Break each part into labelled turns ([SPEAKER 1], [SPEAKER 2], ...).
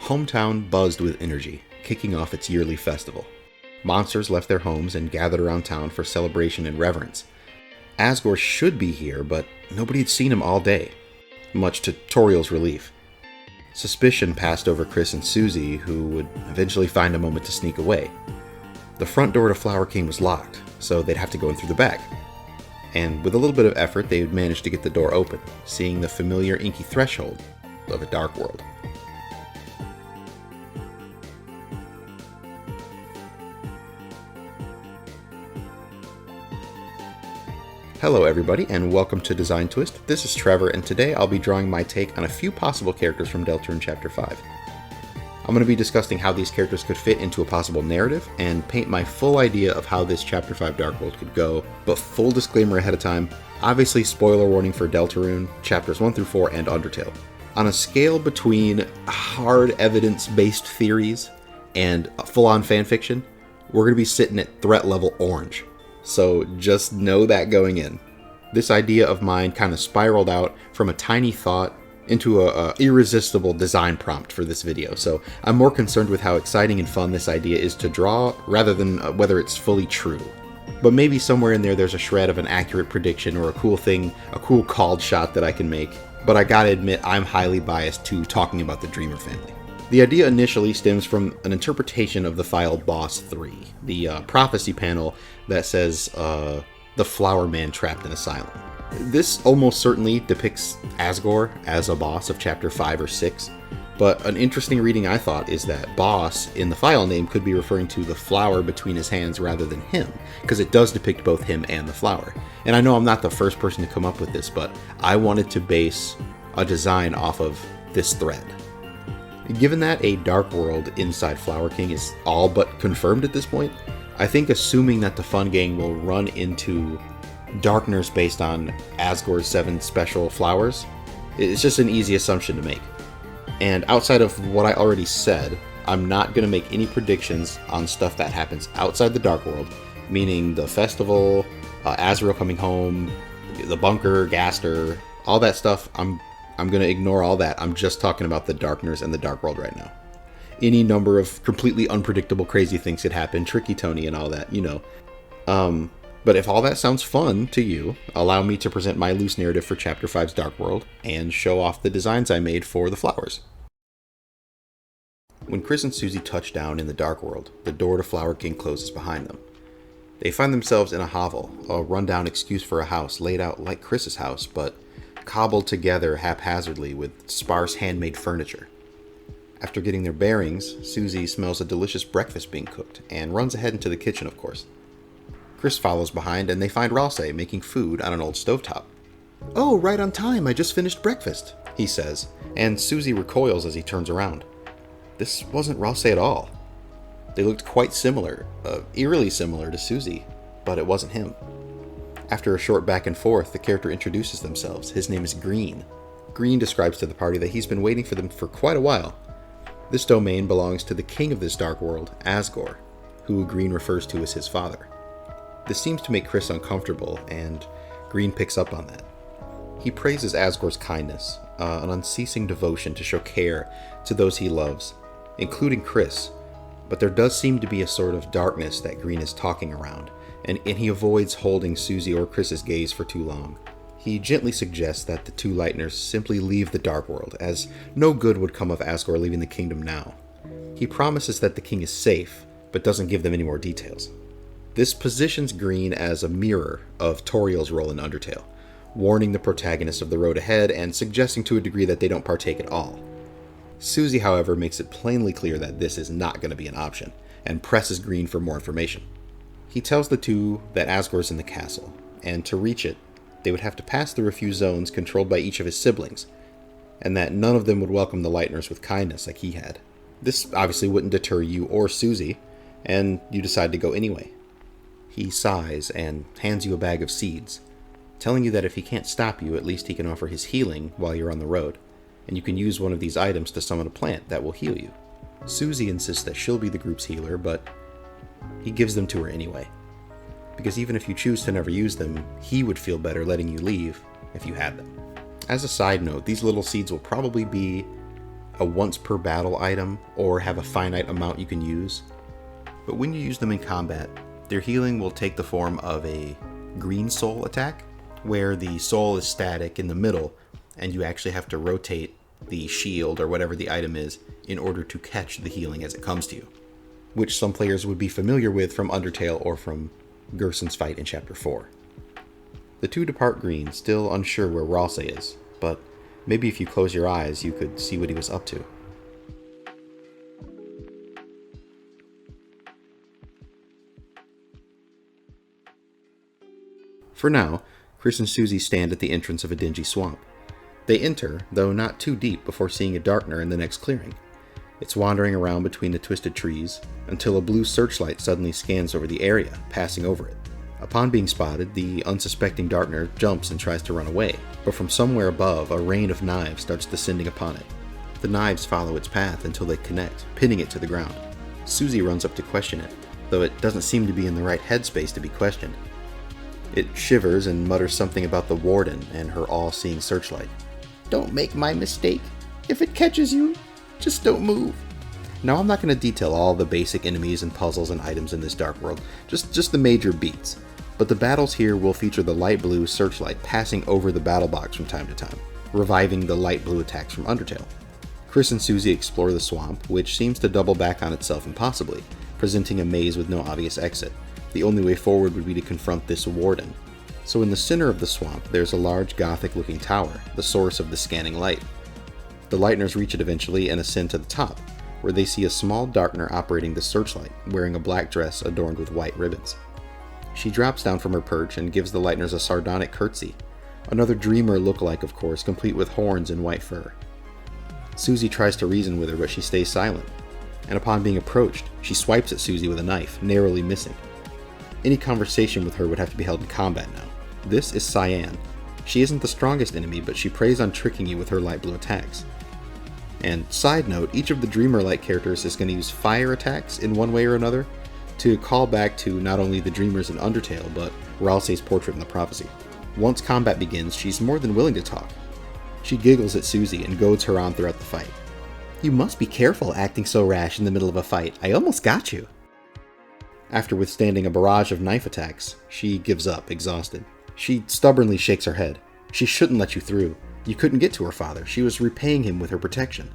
[SPEAKER 1] hometown buzzed with energy, kicking off its yearly festival. Monsters left their homes and gathered around town for celebration and reverence. Asgore should be here, but nobody had seen him all day, much to Toriel's relief. Suspicion passed over Chris and Susie, who would eventually find a moment to sneak away. The front door to Flower King was locked, so they'd have to go in through the back. And with a little bit of effort, they would manage to get the door open, seeing the familiar inky threshold of a dark world. Hello everybody, and welcome to Design Twist. This is Trevor, and today I'll be drawing my take on a few possible characters from Deltarune Chapter 5. I'm going to be discussing how these characters could fit into a possible narrative, and paint my full idea of how this Chapter 5 Dark World could go, but full disclaimer ahead of time, obviously spoiler warning for Deltarune, Chapters 1 through 4, and Undertale. On a scale between hard evidence-based theories and full-on fanfiction, we're going to be sitting at threat level orange. So just know that going in. This idea of mine kind of spiraled out from a tiny thought into a irresistible design prompt for this video. So I'm more concerned with how exciting and fun this idea is to draw rather than whether it's fully true. But maybe somewhere in there's a shred of an accurate prediction or a cool thing, a cool called shot that I can make. But I gotta admit, I'm highly biased to talking about the Dreamer family. The idea initially stems from an interpretation of the file Boss 3, the prophecy panel that says the Flower Man trapped in Asylum. This almost certainly depicts Asgore as a boss of Chapter 5 or 6, but an interesting reading I thought is that boss in the file name could be referring to the flower between his hands rather than him, because it does depict both him and the flower. And I know I'm not the first person to come up with this, but I wanted to base a design off of this thread. Given that a dark world inside Flower King is all but confirmed at this point, I think assuming that the Fun Gang will run into Darkners based on Asgore's 7 special flowers is just an easy assumption to make. And outside of what I already said, I'm not going to make any predictions on stuff that happens outside the dark world, meaning the festival, Azrael coming home, the bunker, Gaster, all that stuff. I'm going to ignore all that. I'm just talking about the Darkners and the Dark World right now. Any number of completely unpredictable crazy things could happen, Tricky Tony and all that, you know. But if all that sounds fun to you, allow me to present my loose narrative for Chapter 5's Dark World and show off the designs I made for the flowers. When Chris and Susie touch down in the Dark World, the door to Flower King closes behind them. They find themselves in a hovel, a rundown excuse for a house laid out like Chris's house, but cobbled together haphazardly with sparse handmade furniture. After getting their bearings, Susie smells a delicious breakfast being cooked and runs ahead into the kitchen, of course. Chris follows behind and they find Ralse making food on an old stovetop. "Oh, right on time, I just finished breakfast," he says, and Susie recoils as he turns around. This wasn't Ralse at all. They looked quite similar, eerily similar to Susie, but it wasn't him. After a short back and forth, the character introduces themselves. His name is Green. Green describes to the party that he's been waiting for them for quite a while. This domain belongs to the king of this dark world, Asgore, who Green refers to as his father. This seems to make Chris uncomfortable, and Green picks up on that. He praises Asgore's kindness, an unceasing devotion to show care to those he loves, including Chris, but there does seem to be a sort of darkness that Green is talking around, and he avoids holding Susie or Chris's gaze for too long. He gently suggests that the two Lightners simply leave the Dark World, as no good would come of Asgore leaving the kingdom now. He promises that the king is safe, but doesn't give them any more details. This positions Green as a mirror of Toriel's role in Undertale, warning the protagonists of the road ahead and suggesting to a degree that they don't partake at all. Susie, however, makes it plainly clear that this is not going to be an option, and presses Green for more information. He tells the two that Asgore's in the castle, and to reach it, they would have to pass through a few zones controlled by each of his siblings, and that none of them would welcome the Lightners with kindness like he had. This obviously wouldn't deter you or Susie, and you decide to go anyway. He sighs and hands you a bag of seeds, telling you that if he can't stop you, at least he can offer his healing while you're on the road, and you can use one of these items to summon a plant that will heal you. Susie insists that she'll be the group's healer, but he gives them to her anyway, because even if you choose to never use them, he would feel better letting you leave if you had them. As a side note, these little seeds will probably be a once per battle item or have a finite amount you can use. But when you use them in combat, their healing will take the form of a green soul attack, where the soul is static in the middle and you actually have to rotate the shield or whatever the item is in order to catch the healing as it comes to you, which some players would be familiar with from Undertale or from Gerson's fight in Chapter 4. The two depart green, still unsure where Ralsei is, but maybe if you close your eyes you could see what he was up to. For now, Chris and Susie stand at the entrance of a dingy swamp. They enter, though not too deep, before seeing a Darkner in the next clearing. It's wandering around between the twisted trees, until a blue searchlight suddenly scans over the area, passing over it. Upon being spotted, the unsuspecting Darkner jumps and tries to run away, but from somewhere above, a rain of knives starts descending upon it. The knives follow its path until they connect, pinning it to the ground. Susie runs up to question it, though it doesn't seem to be in the right headspace to be questioned. It shivers and mutters something about the warden and her all-seeing searchlight. "Don't make my mistake. If it catches you, just don't move." Now, I'm not going to detail all the basic enemies and puzzles and items in this dark world, just the major beats. But the battles here will feature the light blue searchlight passing over the battle box from time to time, reviving the light blue attacks from Undertale. Chris and Susie explore the swamp, which seems to double back on itself impossibly, presenting a maze with no obvious exit. The only way forward would be to confront this warden. So in the center of the swamp, there's a large Gothic-looking tower, the source of the scanning light. The Lightners reach it eventually and ascend to the top, where they see a small Darkner operating the searchlight, wearing a black dress adorned with white ribbons. She drops down from her perch and gives the Lightners a sardonic curtsy. Another dreamer look-alike, of course, complete with horns and white fur. Susie tries to reason with her, but she stays silent. And upon being approached, she swipes at Susie with a knife, narrowly missing. Any conversation with her would have to be held in combat now. This is Cyan. She isn't the strongest enemy, but she preys on tricking you with her light blue attacks. And side note, each of the Dreamer-like characters is going to use fire attacks in one way or another to call back to not only the Dreamers in Undertale, but Ralsei's portrait in the Prophecy. Once combat begins, she's more than willing to talk. She giggles at Susie and goads her on throughout the fight. "You must be careful acting so rash in the middle of a fight. I almost got you." After withstanding a barrage of knife attacks, she gives up, exhausted. She stubbornly shakes her head. She shouldn't let you through. You couldn't get to her father. She was repaying him with her protection,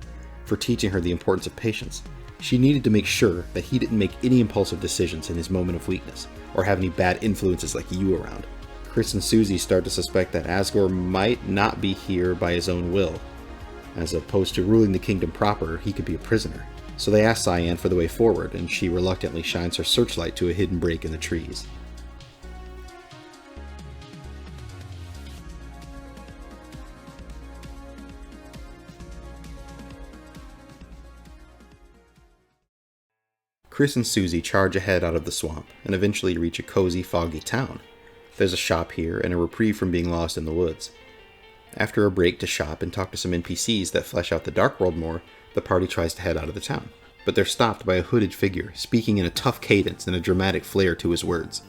[SPEAKER 1] for teaching her the importance of patience. She needed to make sure that he didn't make any impulsive decisions in his moment of weakness, or have any bad influences like you around. Chris and Susie start to suspect that Asgore might not be here by his own will. As opposed to ruling the kingdom proper, he could be a prisoner. So they ask Cyan for the way forward, and she reluctantly shines her searchlight to a hidden break in the trees. Chris and Susie charge ahead out of the swamp, and eventually reach a cozy, foggy town. There's a shop here, and a reprieve from being lost in the woods. After a break to shop and talk to some NPCs that flesh out the Dark World more, the party tries to head out of the town. But they're stopped by a hooded figure, speaking in a tough cadence and a dramatic flair to his words.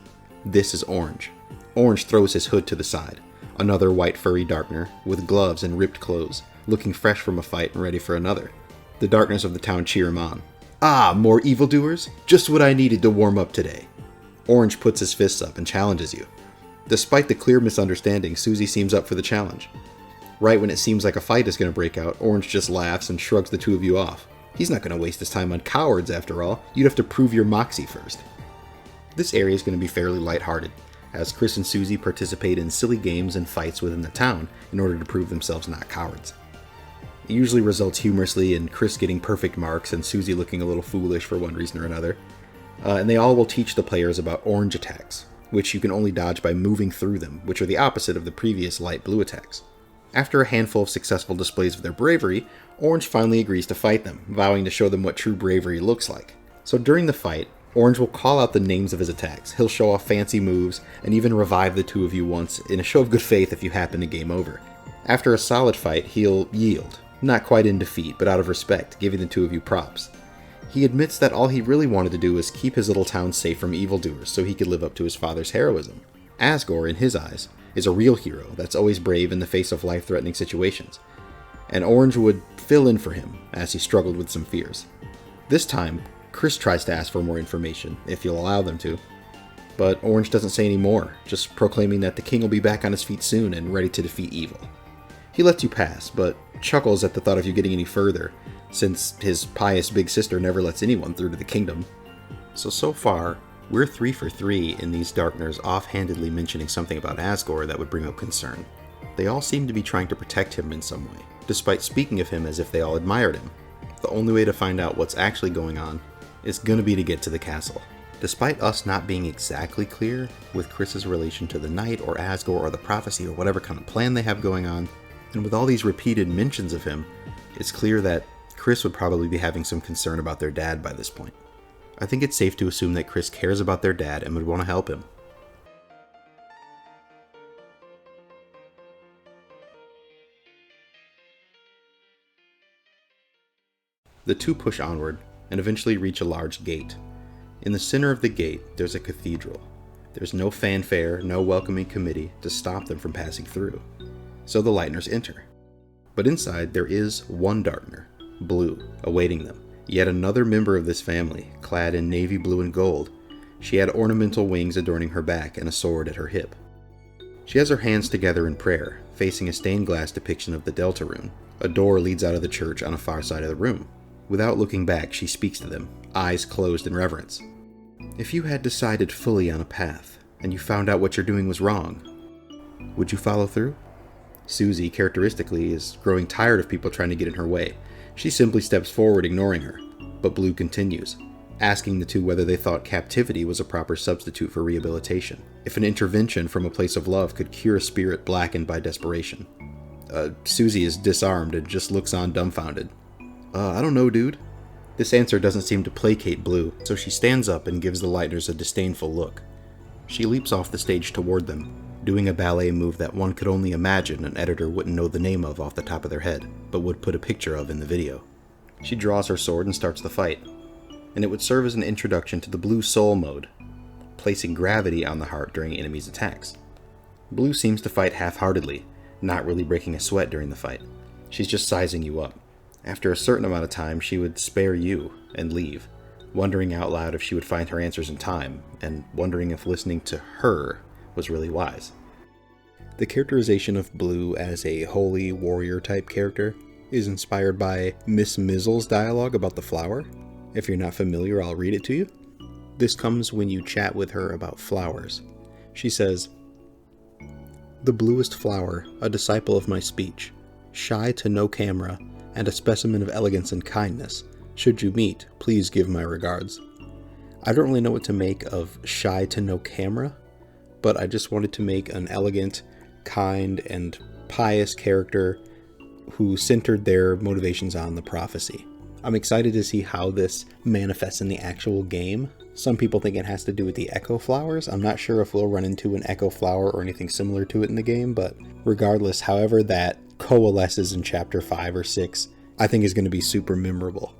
[SPEAKER 1] This is Orange. Orange throws his hood to the side. Another white furry Darkner, with gloves and ripped clothes, looking fresh from a fight and ready for another. The Darkners of the town cheer him on. "Ah, more evildoers? Just what I needed to warm up today." Orange puts his fists up and challenges you. Despite the clear misunderstanding, Susie seems up for the challenge. Right when it seems like a fight is going to break out, Orange just laughs and shrugs the two of you off. He's not going to waste his time on cowards after all. You'd have to prove your moxie first. This area is going to be fairly lighthearted, as Chris and Susie participate in silly games and fights within the town in order to prove themselves not cowards. It usually results humorously in Chris getting perfect marks and Susie looking a little foolish for one reason or another. And they all will teach the players about orange attacks, which you can only dodge by moving through them, which are the opposite of the previous light blue attacks. After a handful of successful displays of their bravery, Orange finally agrees to fight them, vowing to show them what true bravery looks like. So during the fight, Orange will call out the names of his attacks, he'll show off fancy moves, and even revive the two of you once in a show of good faith if you happen to game over. After a solid fight, he'll yield, not quite in defeat, but out of respect, giving the two of you props. He admits that all he really wanted to do was keep his little town safe from evildoers so he could live up to his father's heroism. Asgore, in his eyes, is a real hero that's always brave in the face of life-threatening situations. and Orange would fill in for him as he struggled with some fears. This time, Chris tries to ask for more information, if you'll allow them to, but Orange doesn't say any more, just proclaiming that the king will be back on his feet soon and ready to defeat evil. He lets you pass, but chuckles at the thought of you getting any further, since his pious big sister never lets anyone through to the kingdom. So far, we're 3 for 3 in these Darkners offhandedly mentioning something about Asgore that would bring up concern. They all seem to be trying to protect him in some way, despite speaking of him as if they all admired him. The only way to find out what's actually going on is going to be to get to the castle. Despite us not being exactly clear with Chris's relation to the Knight or Asgore or the prophecy or whatever kind of plan they have going on, and with all these repeated mentions of him, it's clear that Chris would probably be having some concern about their dad by this point. I think it's safe to assume that Chris cares about their dad and would want to help him. The two push onward and eventually reach a large gate. In the center of the gate, there's a cathedral. There's no fanfare, no welcoming committee to stop them from passing through. So the Lightners enter. But inside, there is one Darkner, Blue, awaiting them. Yet another member of this family, clad in navy blue and gold. She had ornamental wings adorning her back and a sword at her hip. She has her hands together in prayer, facing a stained glass depiction of the Deltarune. A door leads out of the church on a far side of the room. Without looking back, she speaks to them, eyes closed in reverence. If you had decided fully on a path, and you found out what you're doing was wrong, would you follow through? Susie, characteristically, is growing tired of people trying to get in her way. She simply steps forward, ignoring her, but Blue continues, asking the two whether they thought captivity was a proper substitute for rehabilitation, if an intervention from a place of love could cure a spirit blackened by desperation. Susie is disarmed and just looks on dumbfounded. I don't know, dude. This answer doesn't seem to placate Blue, so she stands up and gives the Lightners a disdainful look. She leaps off the stage toward them, doing a ballet move that one could only imagine an editor wouldn't know the name of off the top of their head, but would put a picture of in the video. She draws her sword and starts the fight, and it would serve as an introduction to the Blue Soul mode, placing gravity on the heart during enemies' attacks. Blue seems to fight half-heartedly, not really breaking a sweat during the fight. She's just sizing you up. After a certain amount of time, she would spare you and leave, wondering out loud if she would find her answers in time, and wondering if listening to her was really wise. The characterization of Blue as a holy warrior type character is inspired by Miss Mizzle's dialogue about the flower. If you're not familiar, I'll read it to you. This comes when you chat with her about flowers. She says, "The bluest flower, a disciple of my speech, shy to no camera, and a specimen of elegance and kindness. Should you meet, please give my regards." I don't really know what to make of shy to no camera, but I just wanted to make an elegant, kind, and pious character who centered their motivations on the prophecy. I'm excited to see how this manifests in the actual game. Some people think it has to do with the echo flowers. I'm not sure if we'll run into an echo flower or anything similar to it in the game, but regardless, however that coalesces in chapter 5 or 6, I think is going to be super memorable.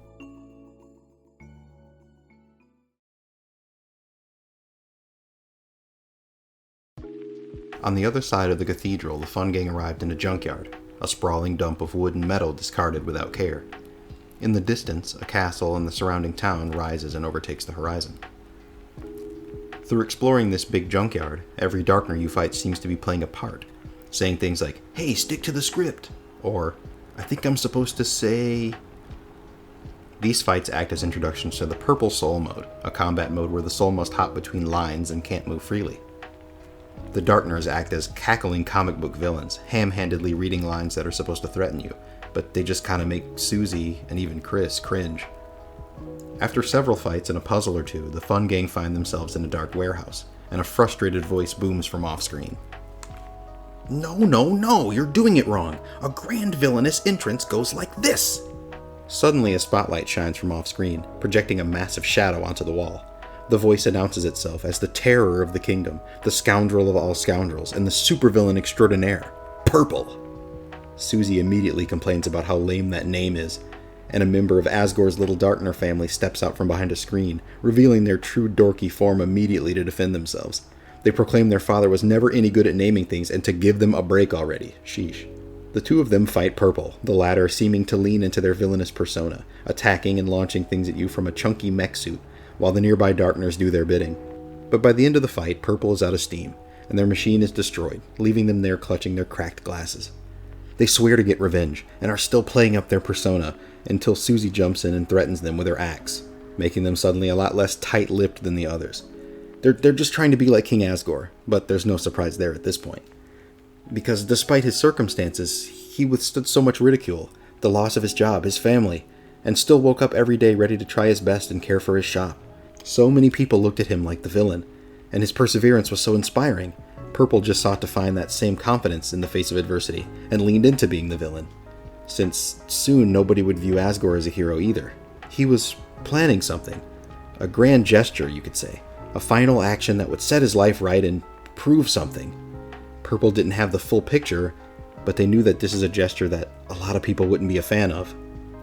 [SPEAKER 1] On the other side of the cathedral, the fun gang arrived in a junkyard, a sprawling dump of wood and metal discarded without care. In the distance, a castle and the surrounding town rises and overtakes the horizon. Through exploring this big junkyard, every Darkner you fight seems to be playing a part, saying things like, "Hey, stick to the script," or "I think I'm supposed to say..." These fights act as introductions to the Purple Soul mode, a combat mode where the soul must hop between lines and can't move freely. The Darkners act as cackling comic book villains, ham-handedly reading lines that are supposed to threaten you, but they just kind of make Susie and even Chris cringe. After several fights and a puzzle or two, the fun gang find themselves in a dark warehouse, and a frustrated voice booms from off-screen. No, you're doing it wrong. A grand villainous entrance goes like this." Suddenly a spotlight shines from off-screen, projecting a massive shadow onto the wall. The voice announces itself as the terror of the kingdom, the scoundrel of all scoundrels, and the supervillain extraordinaire, Purple. Susie immediately complains about how lame that name is, and a member of Asgore's little Darkner family steps out from behind a screen, revealing their true dorky form immediately to defend themselves. They proclaim their father was never any good at naming things and to give them a break already. Sheesh. The two of them fight Purple, the latter seeming to lean into their villainous persona, attacking and launching things at you from a chunky mech suit, while the nearby Darkners do their bidding. But by the end of the fight, Purple is out of steam, and their machine is destroyed, leaving them there clutching their cracked glasses. They swear to get revenge, and are still playing up their persona, until Susie jumps in and threatens them with her axe, making them suddenly a lot less tight-lipped than the others. They're just trying to be like King Asgore, but there's no surprise there at this point. Because despite his circumstances, he withstood so much ridicule, the loss of his job, his family, and still woke up every day ready to try his best and care for his shop. So many people looked at him like the villain, and his perseverance was so inspiring. Purple just sought to find that same confidence in the face of adversity, and leaned into being the villain, since soon nobody would view Asgore as a hero either. He was planning something, a grand gesture, you could say, a final action that would set his life right and prove something. Purple didn't have the full picture, but they knew that this is a gesture that a lot of people wouldn't be a fan of.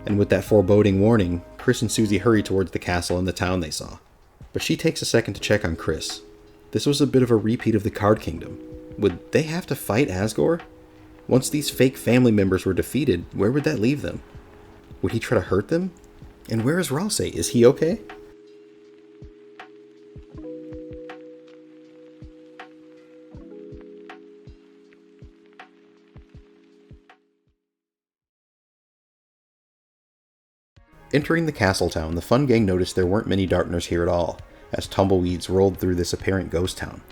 [SPEAKER 1] And with that foreboding warning, Chris and Susie hurry towards the castle and the town they saw. But she takes a second to check on Chris. This was a bit of a repeat of the Card Kingdom. Would they have to fight Asgore? Once these fake family members were defeated, where would that leave them? Would he try to hurt them? And where is Rouse? Is he okay? Entering the castle town, the fun gang noticed there weren't many Darkners here at all, as tumbleweeds rolled through this apparent ghost town.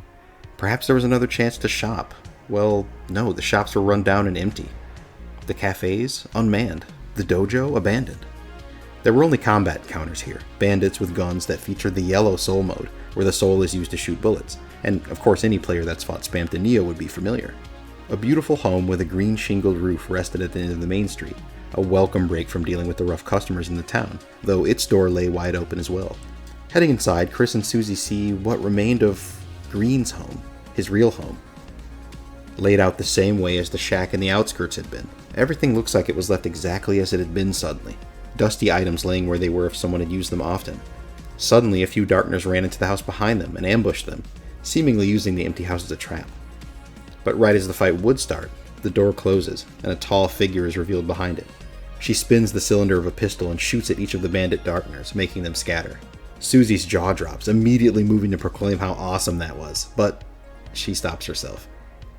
[SPEAKER 1] Perhaps there was another chance to shop. Well, no, the shops were run down and empty. The cafes, unmanned. The dojo, abandoned. There were only combat encounters here, bandits with guns that featured the yellow soul mode, where the soul is used to shoot bullets, and of course any player that's fought Spammed in Neo would be familiar. A beautiful home with a green shingled roof rested at the end of the main street, a welcome break from dealing with the rough customers in the town, though its door lay wide open as well. Heading inside, Chris and Susie see what remained of Green's home, his real home. Laid out the same way as the shack in the outskirts had been. Everything looks like it was left exactly as it had been suddenly. Dusty items laying where they were if someone had used them often. Suddenly, a few Darkners ran into the house behind them and ambushed them, seemingly using the empty house as a trap. But right as the fight would start, the door closes, and a tall figure is revealed behind it. She spins the cylinder of a pistol and shoots at each of the bandit Darkners, making them scatter. Susie's jaw drops, immediately moving to proclaim how awesome that was, but she stops herself.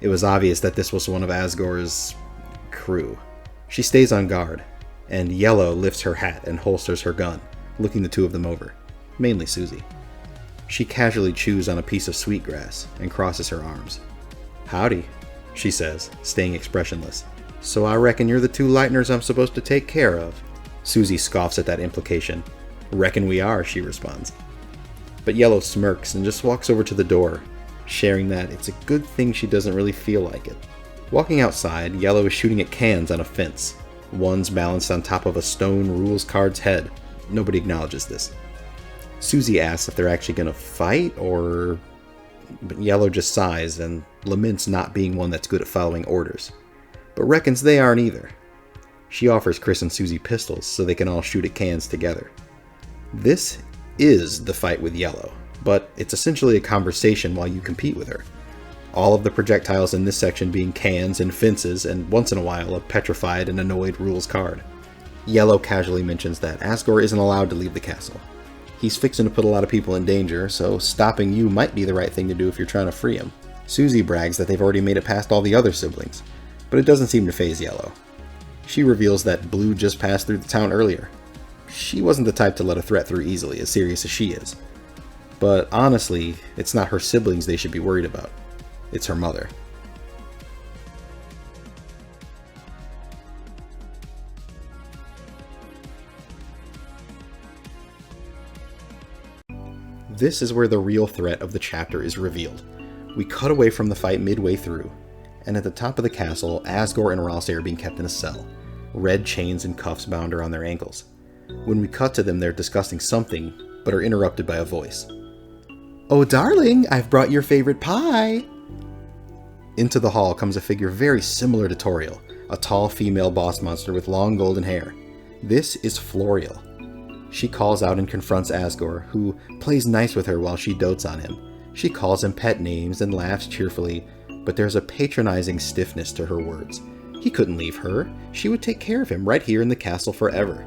[SPEAKER 1] It was obvious that this was one of Asgore's crew. She stays on guard, and Yellow lifts her hat and holsters her gun, looking the two of them over, mainly Susie. She casually chews on a piece of sweetgrass and crosses her arms. "Howdy," she says, staying expressionless. "So I reckon you're the two Lightners I'm supposed to take care of." Susie scoffs at that implication. "Reckon we are," she responds. But Yellow smirks and just walks over to the door, sharing that it's a good thing she doesn't really feel like it. Walking outside, Yellow is shooting at cans on a fence. One's balanced on top of a stone rules card's head. Nobody acknowledges this. Susie asks if they're actually gonna fight, but Yellow just sighs and laments not being one that's good at following orders, but reckons they aren't either. She offers Chris and Susie pistols so they can all shoot at cans together. This is the fight with Yellow, but it's essentially a conversation while you compete with her. All of the projectiles in this section being cans and fences, and once in a while a petrified and annoyed rules card. Yellow casually mentions that Asgore isn't allowed to leave the castle. He's fixing to put a lot of people in danger, so stopping you might be the right thing to do if you're trying to free him. Susie brags that they've already made it past all the other siblings, but it doesn't seem to faze Yellow. She reveals that Blue just passed through the town earlier. She wasn't the type to let a threat through easily, as serious as she is. But honestly, it's not her siblings they should be worried about. It's her mother. This is where the real threat of the chapter is revealed. We cut away from the fight midway through, and at the top of the castle, Asgore and Rouse are being kept in a cell. Red chains and cuffs bound around their ankles. When we cut to them, they're discussing something, but are interrupted by a voice. "Oh, darling, I've brought your favorite pie!" Into the hall comes a figure very similar to Toriel, a tall female boss monster with long golden hair. This is Floriel. She calls out and confronts Asgore, who plays nice with her while she dotes on him. She calls him pet names and laughs cheerfully, but there's a patronizing stiffness to her words. He couldn't leave her. She would take care of him right here in the castle forever.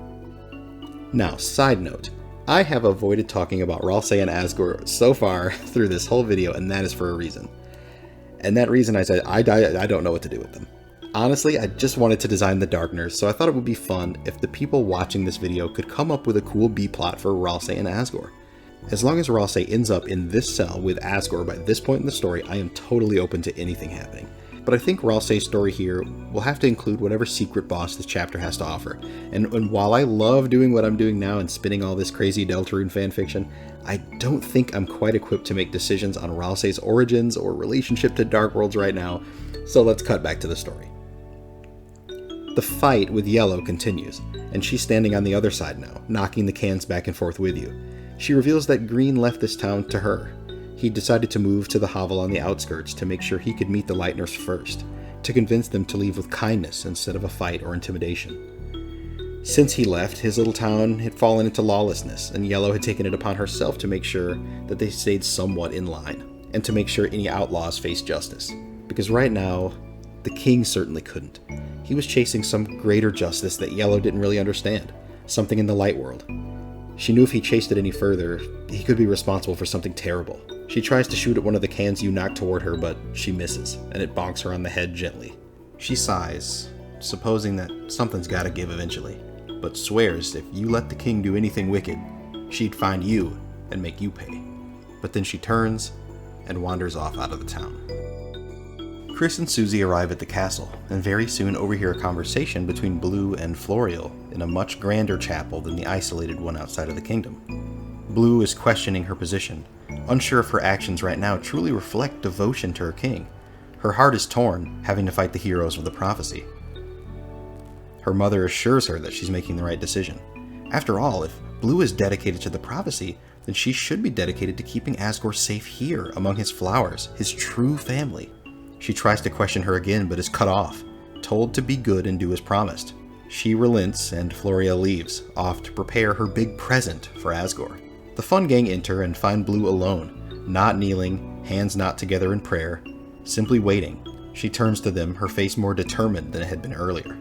[SPEAKER 1] Now, side note, I have avoided talking about Ralsei and Asgore so far through this whole video, and that is for a reason. And that reason I said, I don't know what to do with them. Honestly, I just wanted to design the Darkners, so I thought it would be fun if the people watching this video could come up with a cool B-plot for Ralsei and Asgore. As long as Ralsei ends up in this cell with Asgore by this point in the story, I am totally open to anything happening. But I think Ralsei's story here will have to include whatever secret boss this chapter has to offer. And while I love doing what I'm doing now and spinning all this crazy Deltarune fanfiction, I don't think I'm quite equipped to make decisions on Ralsei's origins or relationship to Dark Worlds right now, so let's cut back to the story. The fight with Yellow continues, and she's standing on the other side now, knocking the cans back and forth with you. She reveals that Green left this town to her. He decided to move to the hovel on the outskirts to make sure he could meet the Lightners first, to convince them to leave with kindness instead of a fight or intimidation. Since he left, his little town had fallen into lawlessness, and Yellow had taken it upon herself to make sure that they stayed somewhat in line, and to make sure any outlaws faced justice. Because right now, the king certainly couldn't. He was chasing some greater justice that Yellow didn't really understand, something in the light world. She knew if he chased it any further, he could be responsible for something terrible. She tries to shoot at one of the cans you knock toward her, but she misses, and it bonks her on the head gently. She sighs, supposing that something's gotta give eventually, but swears if you let the king do anything wicked, she'd find you and make you pay. But then she turns and wanders off out of the town. Chris and Susie arrive at the castle, and very soon overhear a conversation between Blue and Florial in a much grander chapel than the isolated one outside of the kingdom. Blue is questioning her position, unsure if her actions right now truly reflect devotion to her king. Her heart is torn, having to fight the heroes of the prophecy. Her mother assures her that she's making the right decision. After all, if Blue is dedicated to the prophecy, then she should be dedicated to keeping Asgore safe here among his flowers, his true family. She tries to question her again, but is cut off, told to be good and do as promised. She relents, and Florial leaves, off to prepare her big present for Asgore. The fun gang enter and find Blue alone, not kneeling, hands not together in prayer, simply waiting. She turns to them, her face more determined than it had been earlier.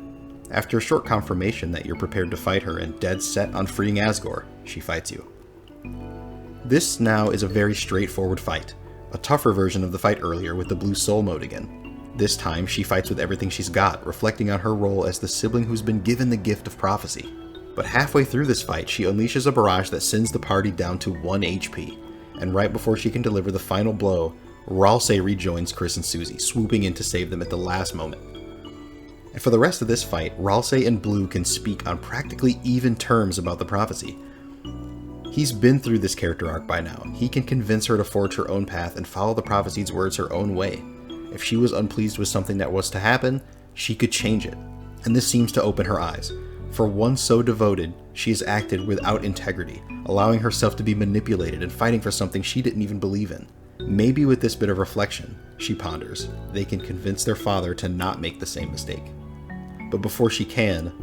[SPEAKER 1] After a short confirmation that you're prepared to fight her and dead set on freeing Asgore, she fights you. This now is a very straightforward fight. A tougher version of the fight earlier with the Blue Soul mode again. This time, she fights with everything she's got, reflecting on her role as the sibling who's been given the gift of prophecy. But halfway through this fight, she unleashes a barrage that sends the party down to 1 HP, and right before she can deliver the final blow, Ralsei rejoins Chris and Susie, swooping in to save them at the last moment. And for the rest of this fight, Ralsei and Blue can speak on practically even terms about the prophecy. He's been through this character arc by now. He can convince her to forge her own path and follow the prophecy's words her own way. If she was unpleased with something that was to happen, she could change it. And this seems to open her eyes. For one so devoted, she has acted without integrity, allowing herself to be manipulated and fighting for something she didn't even believe in. Maybe with this bit of reflection, she ponders, they can convince their father to not make the same mistake. But before she can,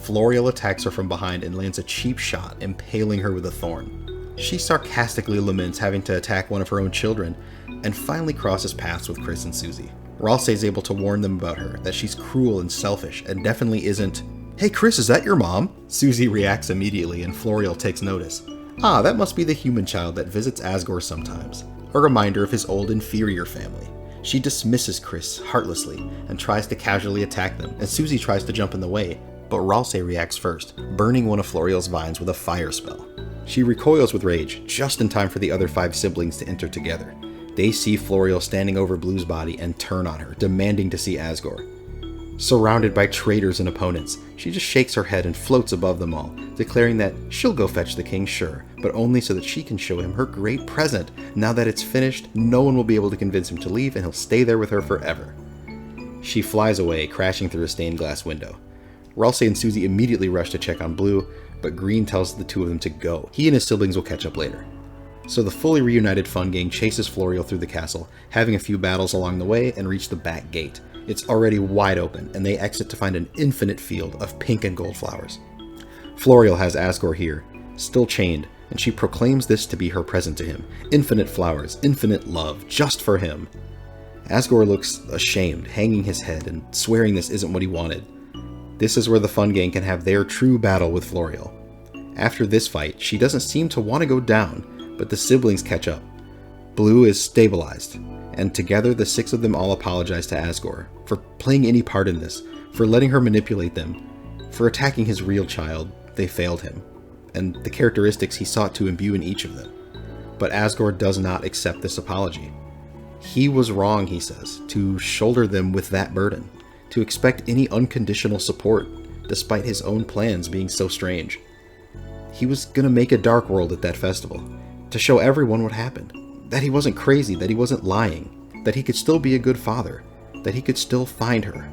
[SPEAKER 1] Florial attacks her from behind and lands a cheap shot, impaling her with a thorn. She sarcastically laments having to attack one of her own children, and finally crosses paths with Chris and Susie. Ralsei is able to warn them about her, that she's cruel and selfish, and definitely isn't, "Hey Chris, is that your mom?" Susie reacts immediately, and Florial takes notice. Ah, that must be the human child that visits Asgore sometimes. A reminder of his old inferior family. She dismisses Chris heartlessly, and tries to casually attack them, and Susie tries to jump in the way, but Ralsei reacts first, burning one of Florial's vines with a fire spell. She recoils with rage, just in time for the other 5 siblings to enter together. They see Florial standing over Blue's body and turn on her, demanding to see Asgore. Surrounded by traitors and opponents, she just shakes her head and floats above them all, declaring that she'll go fetch the king, sure, but only so that she can show him her great present. Now that it's finished, no one will be able to convince him to leave, and he'll stay there with her forever. She flies away, crashing through a stained glass window. Ralsei and Susie immediately rush to check on Blue, but Green tells the two of them to go. He and his siblings will catch up later. So the fully reunited fun gang chases Florial through the castle, having a few battles along the way, and reach the back gate. It's already wide open, and they exit to find an infinite field of pink and gold flowers. Florial has Asgore here, still chained, and she proclaims this to be her present to him. Infinite flowers, infinite love, just for him. Asgore looks ashamed, hanging his head and swearing this isn't what he wanted. This is where the Fun Gang can have their true battle with Florial. After this fight, she doesn't seem to want to go down, but the siblings catch up. Blue is stabilized, and together the 6 of them all apologize to Asgore for playing any part in this, for letting her manipulate them, for attacking his real child. They failed him, and the characteristics he sought to imbue in each of them. But Asgore does not accept this apology. He was wrong, he says, to shoulder them with that burden, to expect any unconditional support, despite his own plans being so strange. He was gonna make a dark world at that festival, to show everyone what happened, that he wasn't crazy, that he wasn't lying, that he could still be a good father, that he could still find her.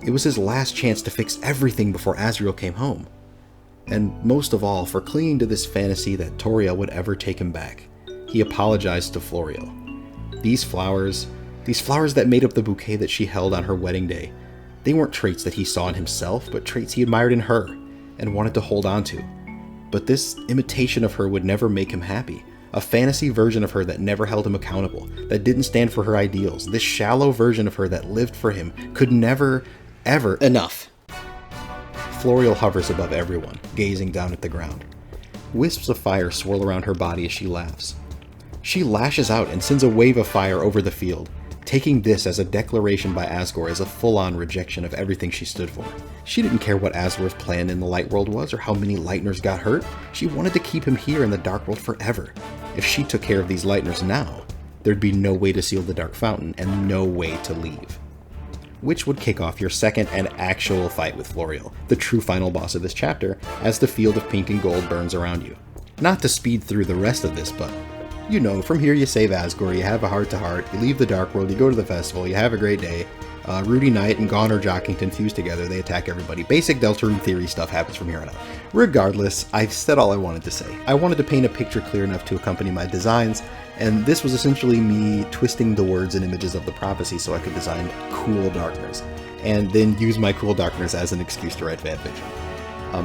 [SPEAKER 1] It was his last chance to fix everything before Azrael came home. And most of all, for clinging to this fantasy that Toriel would ever take him back, he apologized to Florial. These flowers that made up the bouquet that she held on her wedding day, they weren't traits that he saw in himself, but traits he admired in her and wanted to hold on to. But this imitation of her would never make him happy. A fantasy version of her that never held him accountable, that didn't stand for her ideals, this shallow version of her that lived for him, could never, ever... Enough! Florial hovers above everyone, gazing down at the ground. Wisps of fire swirl around her body as she laughs. She lashes out and sends a wave of fire over the field, taking this as a declaration by Asgore as a full-on rejection of everything she stood for. She didn't care what Asgore's plan in the Light World was or how many Lightners got hurt. She wanted to keep him here in the Dark World forever. If she took care of these Lightners now, there'd be no way to seal the Dark Fountain and no way to leave. Which would kick off your second and actual fight with Florial, the true final boss of this chapter, as the field of pink and gold burns around you. Not to speed through the rest of this, but you know, from here you save Asgore, you have a heart-to-heart, you leave the Dark World, you go to the festival, you have a great day. Rudy Knight and Goner Jockington fuse together, they attack everybody. Basic Deltarune theory stuff happens from here on out. Regardless, I've said all I wanted to say. I wanted to paint a picture clear enough to accompany my designs, and this was essentially me twisting the words and images of the prophecy so I could design cool Darkners, and then use my cool Darkners as an excuse to write fanfiction.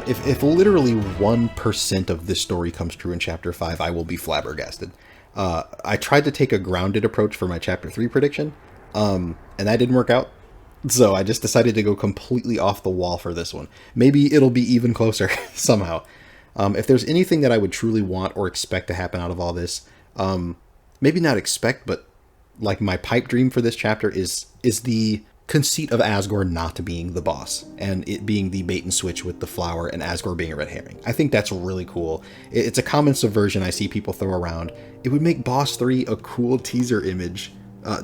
[SPEAKER 1] If literally 1% of this story comes true in Chapter 5, I will be flabbergasted. I tried to take a grounded approach for my Chapter 3 prediction, and that didn't work out. So I just decided to go completely off the wall for this one. Maybe it'll be even closer somehow. If there's anything that I would truly want or expect to happen out of all this, maybe not expect, but like my pipe dream for this chapter is the conceit of Asgore not being the boss, and it being the bait and switch with the flower and Asgore being a red herring. I think that's really cool. It's a common subversion I see people throw around. It would make Boss 3 a cool teaser image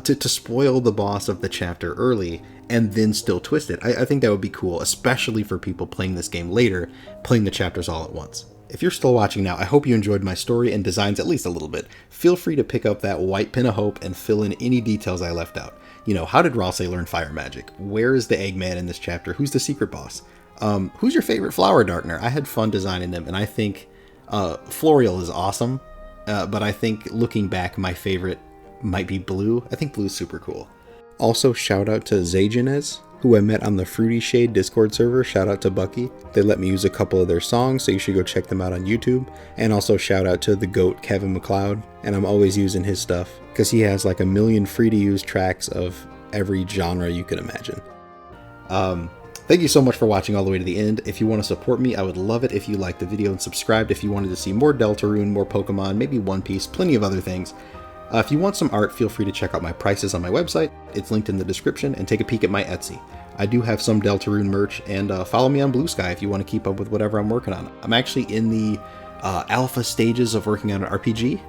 [SPEAKER 1] to spoil the boss of the chapter early and then still twist it. I think that would be cool, especially for people playing this game later, playing the chapters all at once. If you're still watching now, I hope you enjoyed my story and designs at least a little bit. Feel free to pick up that white pin of hope and fill in any details I left out. You know, how did Ralsei learn fire magic? Where is the Eggman in this chapter? Who's the secret boss? Who's your favorite flower Darkner? I had fun designing them, and I think Florial is awesome, but I think looking back, my favorite might be Blue. I think Blue's super cool. Also, shout out to Zajanez, who I met on the Fruity Shade Discord server. Shout out to Bucky. They let me use a couple of their songs, so you should go check them out on YouTube. And also shout out to the GOAT, Kevin MacLeod. And I'm always using his stuff, because he has like a million free-to-use tracks of every genre you can imagine. Thank you so much for watching all the way to the end. If you want to support me, I would love it if you liked the video and subscribed if you wanted to see more Deltarune, more Pokemon, maybe One Piece, plenty of other things. If you want some art, feel free to check out my prices on my website. It's linked in the description, and take a peek at my Etsy. I do have some Deltarune merch, and follow me on Blue Sky if you want to keep up with whatever I'm working on. I'm actually in the alpha stages of working on an RPG.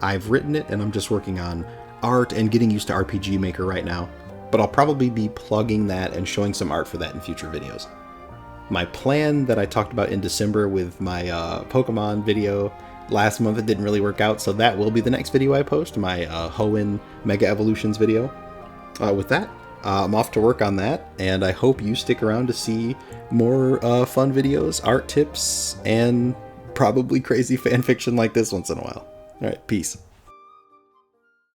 [SPEAKER 1] I've written it, and I'm just working on art and getting used to RPG Maker right now. But I'll probably be plugging that and showing some art for that in future videos. My plan that I talked about in December with my Pokemon video last month, it didn't really work out, so that will be the next video I post, my Hoenn Mega Evolutions video. With that, I'm off to work on that, and I hope you stick around to see more fun videos, art tips, and probably crazy fanfiction like this once in a while. Alright, peace.